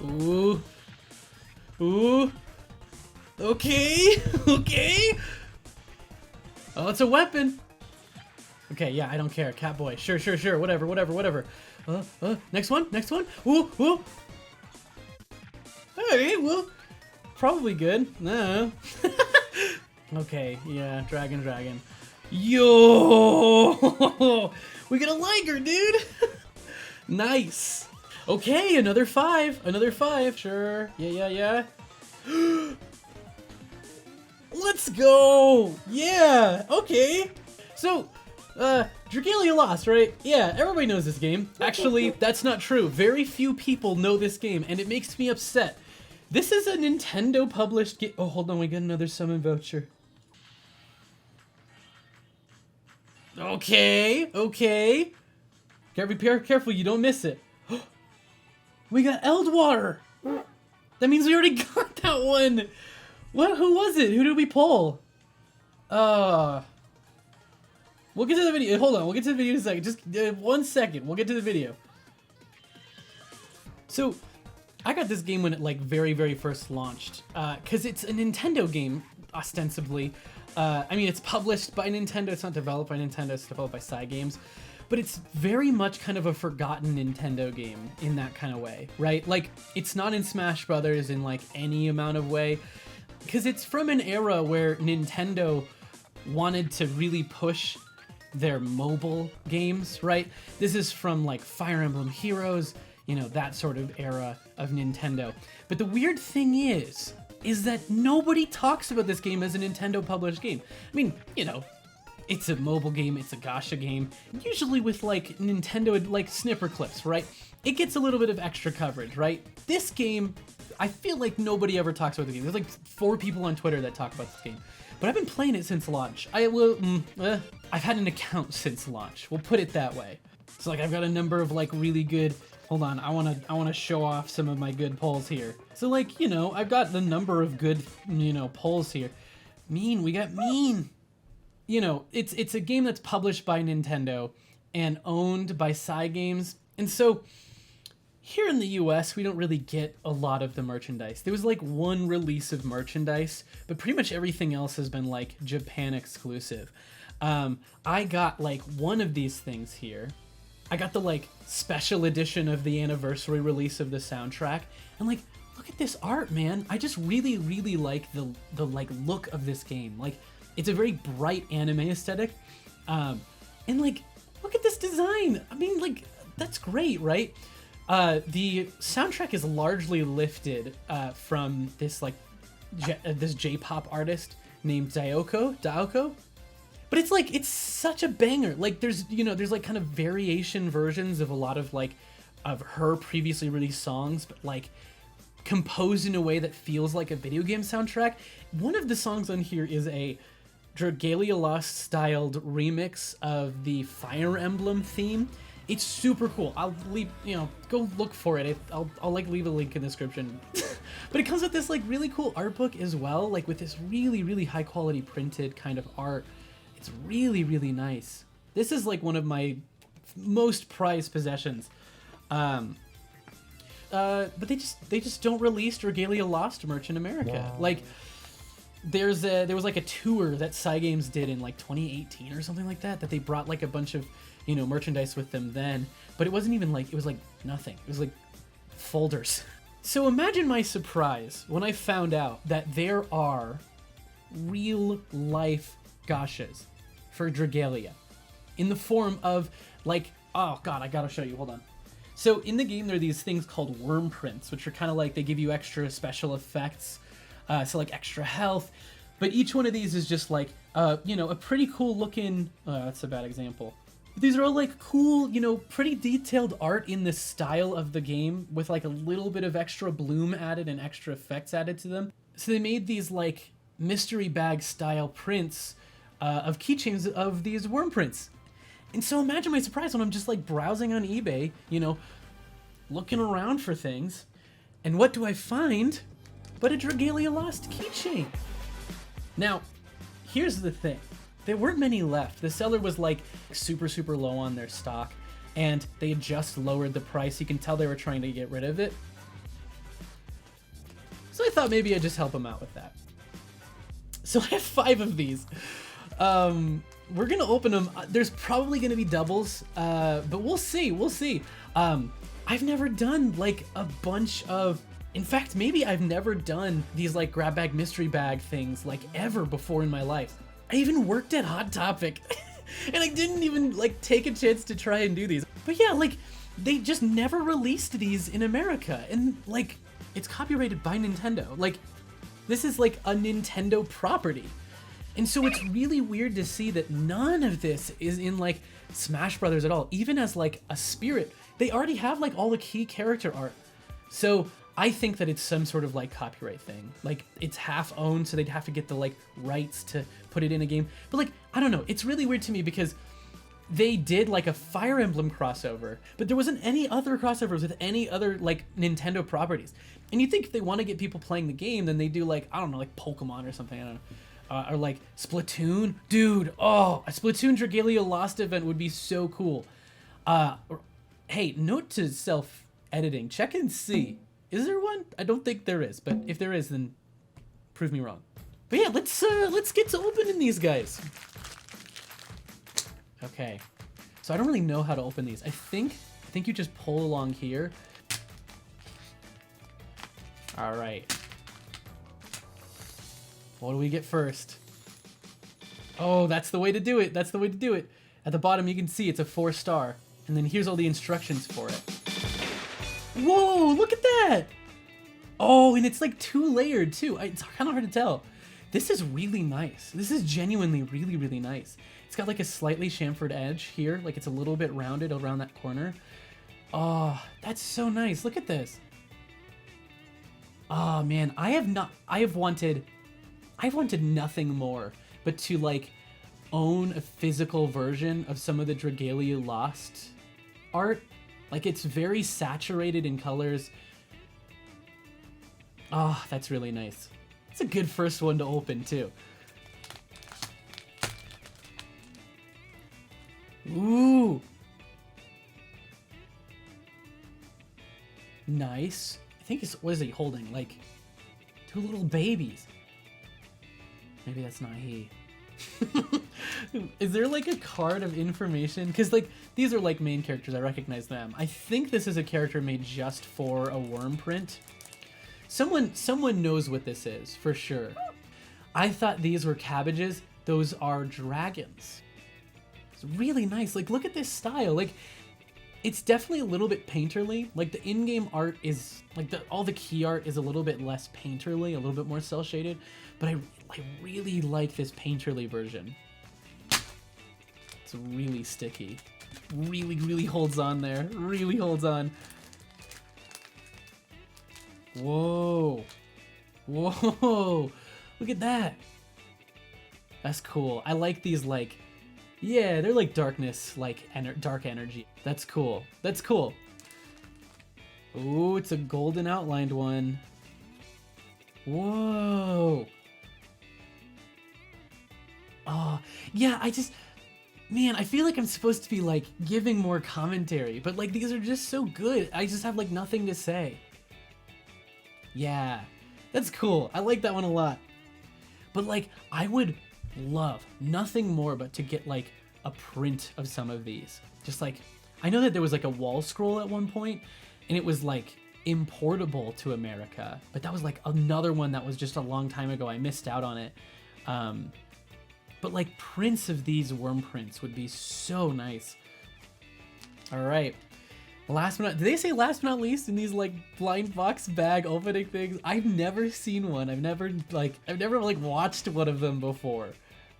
Ooh. Ooh. Okay. Okay. Oh, it's a weapon. Okay, yeah, I don't care. Catboy. Sure, sure, sure. Whatever, whatever, whatever. Next one, next one. Ooh, ooh. Alright, well, probably good. No. Okay, yeah, dragon. Yo! We got a liger, dude! Nice. Okay, another 5. Another 5. Sure. Yeah. Let's go! Yeah! Okay. So, Dragalia Lost, right? Yeah, everybody knows this game. Actually, that's not true. Very few people know this game, and it makes me upset. This is a Nintendo published game. Oh, hold on, we got another summon voucher. Okay. Gotta be careful, you don't miss it. We got Eldwater! That means we already got that one! What? Who was it? Who did we pull? We'll get to the video. Hold on, we'll get to the video in a second. Just 1 second, we'll get to the video. So, I got this game when it like very first launched, because it's a Nintendo game, ostensibly. I mean, it's published by Nintendo, it's not developed by Nintendo, it's developed by Cygames. But it's very much kind of a forgotten Nintendo game in that kind of way, right? Like, it's not in Smash Brothers in like any amount of way, because it's from an era where Nintendo wanted to really push their mobile games, right? This is from like Fire Emblem Heroes, you know, that sort of era of Nintendo. But the weird thing is that nobody talks about this game as a Nintendo published game. I mean, you know, it's a mobile game, it's a gacha game, usually with like Nintendo like snipper clips, right? It gets a little bit of extra coverage, right? This game, I feel like nobody ever talks about the game. There's like 4 people on Twitter that talk about this game. But I've been playing it since launch. I've had an account since launch. We'll put it that way. So like I've got a number of like really good, hold on, I wanna show off some of my good polls here. So like, you know, I've got the number of good, you know, polls here. We got Mean. You know, it's a game that's published by Nintendo and owned by Cygames. And so here in the US, we don't really get a lot of the merchandise. There was like 1 release of merchandise, but pretty much everything else has been like Japan exclusive. I got like one of these things here. I got the like special edition of the anniversary release of the soundtrack. And like, look at this art, man. I just really like the like look of this game. Like, it's a very bright anime aesthetic. And like, look at this design. I mean, like, that's great, right? The soundtrack is largely lifted from this like this J-pop artist named Daoko. But it's like, it's such a banger. Like there's like kind of variation versions of a lot of like of her previously released songs, but like composed in a way that feels like a video game soundtrack. One of the songs on here is a Dragalia Lost styled remix of the Fire Emblem theme. It's super cool. I'll leave, go look for it. I'll like leave a link in the description. But it comes with this like really cool art book as well, like with this really high quality printed kind of art. It's really nice. This is like one of my most prized possessions. But they just don't release Dragalia Lost merch in America. Wow. Like there was like a tour that Cygames did in like 2018 or something like that they brought like a bunch of merchandise with them then, but it wasn't even like, it was like nothing. It was like folders. So imagine my surprise when I found out that there are real life gachas for Dragalia in the form of like, oh god, I gotta show you, hold on. So in the game there are these things called worm prints, which are kind of like, they give you extra special effects, so like extra health, but each one of these is just like a pretty cool looking, that's a bad example. These are all like cool, pretty detailed art in the style of the game with like a little bit of extra bloom added and extra effects added to them. So they made these like mystery bag style prints of keychains of these worm prints. And so imagine my surprise when I'm just like browsing on eBay, looking around for things. And what do I find but a Dragalia Lost keychain? Now, here's the thing. There weren't many left. The seller was like super low on their stock, and they had just lowered the price. You can tell they were trying to get rid of it. So I thought maybe I'd just help him out with that. So I have 5 of these. We're gonna open them. There's probably gonna be doubles, but we'll see. We'll see. I've never done like a bunch of. In fact, maybe I've never done these like grab bag mystery bag things like ever before in my life. I even worked at Hot Topic, and I didn't even like take a chance to try and do these. But yeah, like they just never released these in America, and like it's copyrighted by Nintendo. Like this is like a Nintendo property. And so it's really weird to see that none of this is in like Smash Brothers at all, even as like a spirit. They already have like all the key character art. So I think that it's some sort of like copyright thing. Like it's half owned, so they'd have to get the like rights to put it in a game. But like, I don't know, it's really weird to me because they did like a Fire Emblem crossover, but there wasn't any other crossovers with any other like Nintendo properties. And you think if they want to get people playing the game, then they do like, I don't know, like Pokemon or something, I don't know. Or like Splatoon, dude. Oh, a Splatoon Dragalia Lost event would be so cool. Hey, note to self-editing: check and see. Is there one? I don't think there is, but if there is, then prove me wrong. But yeah, let's get to opening these guys. Okay, so I don't really know how to open these. I think you just pull along here. All right. What do we get first? Oh, that's the way to do it. That's the way to do it. At the bottom, you can see it's a 4-star. And then here's all the instructions for it. Whoa, look at that. Oh, and it's like 2-layered too. It's kind of hard to tell. This is really nice. This is genuinely really, really nice. It's got like a slightly chamfered edge here. Like it's a little bit rounded around that corner. Oh, that's so nice. Look at this. Oh man, I've wanted nothing more but to like own a physical version of some of the Dragalia Lost art. Like it's very saturated in colors. Oh, that's really nice. It's a good first one to open too. Ooh. Nice. I think it's, what is he holding? Like 2 little babies. Maybe that's not he. Is there like a card of information? Because like these are like main characters, I recognize them. I think this is a character made just for a worm print. Someone knows what this is for sure. I thought these were cabbages. Those are dragons. It's really nice. Like look at this style. Like it's definitely a little bit painterly. Like the in-game art is like all the key art is a little bit less painterly, a little bit more cel shaded. But I really like this painterly version. It's really sticky. Really holds on there. Really holds on. Whoa. Whoa. Look at that. That's cool. I like these like, yeah, they're like darkness, like dark energy. That's cool. That's cool. Ooh, it's a golden outlined one. Whoa. Oh, yeah, man, I feel like I'm supposed to be like giving more commentary, but like these are just so good. I just have like nothing to say. Yeah, that's cool. I like that one a lot. But like, I would love nothing more but to get like a print of some of these. Just like, I know that there was like a wall scroll at one point and it was like importable to America, but that was like another one that was just a long time ago. I missed out on it. But like prints of these worm prints would be so nice. All right. Last but not, did they say last but not least in these like blind box bag opening things? I've never seen one. I've never watched one of them before.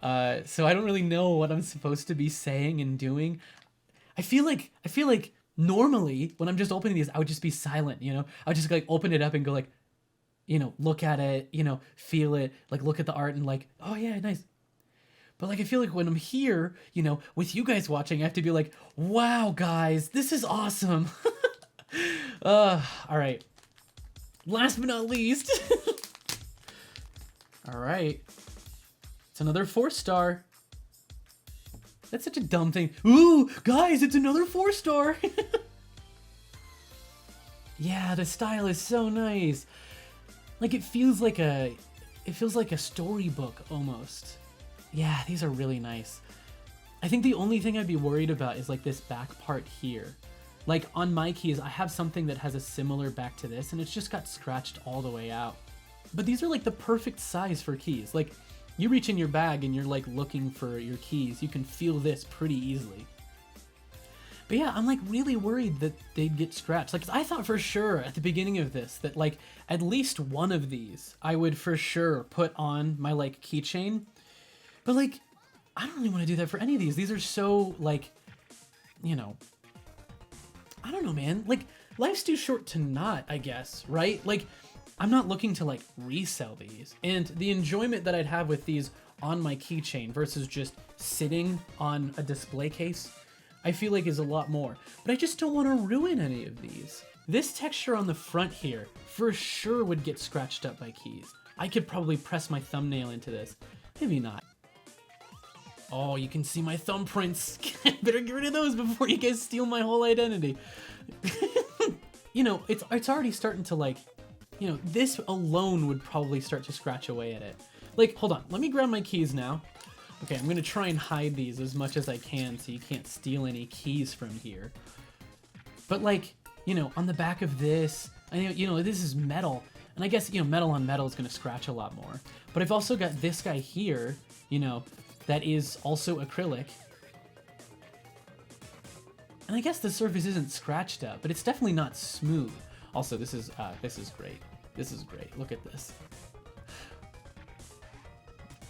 So I don't really know what I'm supposed to be saying and doing. I feel like normally when I'm just opening these, I would just be silent, you know? I would just like open it up and go like, you know, look at it, you know, feel it, like look at the art and like, oh yeah, nice. But like, I feel like when I'm here, you know, with you guys watching, I have to be like, wow, guys, this is awesome. All right. Last but not least. All right. It's another 4-star. That's such a dumb thing. Ooh, guys, it's another 4-star. Yeah, the style is so nice. Like it feels like a storybook almost. Yeah, these are really nice. I think the only thing I'd be worried about is like this back part here. Like on my keys, I have something that has a similar back to this and it's just got scratched all the way out. But these are like the perfect size for keys. Like you reach in your bag and you're like looking for your keys, you can feel this pretty easily. But yeah, I'm like really worried that they'd get scratched. Like I thought for sure at the beginning of this that like at least one of these I would for sure put on my like keychain. But like, I don't really want to do that for any of these. These are so like, you know, I don't know, man. Like life's too short to not, I guess, right? Like I'm not looking to like resell these. And the enjoyment that I'd have with these on my keychain versus just sitting on a display case, I feel like is a lot more. But I just don't want to ruin any of these. This texture on the front here for sure would get scratched up by keys. I could probably press my thumbnail into this. Maybe not. Oh, you can see my thumbprints. Better get rid of those before you guys steal my whole identity. You know, it's already starting to like, you know, this alone would probably start to scratch away at it. Like, hold on, let me grab my keys now. Okay, I'm gonna try and hide these as much as I can so you can't steal any keys from here. But like, you know, on the back of this, you know, this is metal. And I guess, you know, metal on metal is gonna scratch a lot more. But I've also got this guy here, you know, that is also acrylic. And I guess the surface isn't scratched up, but it's definitely not smooth. Also, this is great. This is great. Look at this.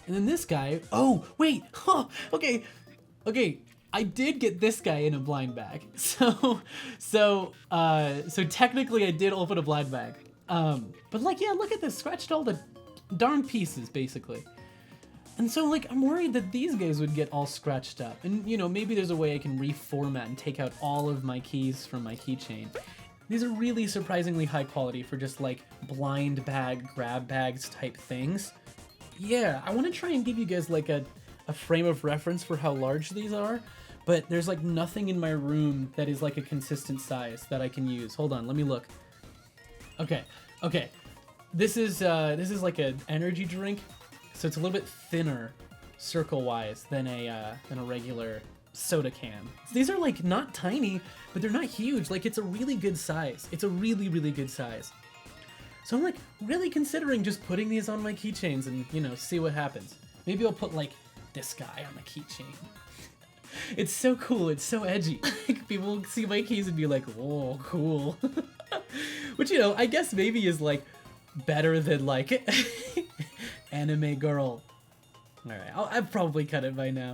And then this guy, oh, wait, huh, okay. I did get this guy in a blind bag. So technically I did open a blind bag. But like, yeah, look at this, scratched all the darn pieces, basically. And so, like, I'm worried that these guys would get all scratched up. And, you know, maybe there's a way I can reformat and take out all of my keys from my keychain. These are really surprisingly high quality for just, like, blind bag, grab bags type things. Yeah, I want to try and give you guys, like, a frame of reference for how large these are. But there's, like, nothing in my room that is, like, a consistent size that I can use. Hold on, let me look. Okay. This is like an energy drink. So it's a little bit thinner, circle-wise, than a regular soda can. So these are like not tiny, but they're not huge. Like it's a really good size. It's a really, really good size. So I'm like really considering just putting these on my keychains and, you know, see what happens. Maybe I'll put like this guy on the keychain. It's so cool. It's so edgy. Like people see my keys and be like, "Whoa, cool." Which, you know, I guess maybe is like better than like anime girl. All right, I've probably cut it by now.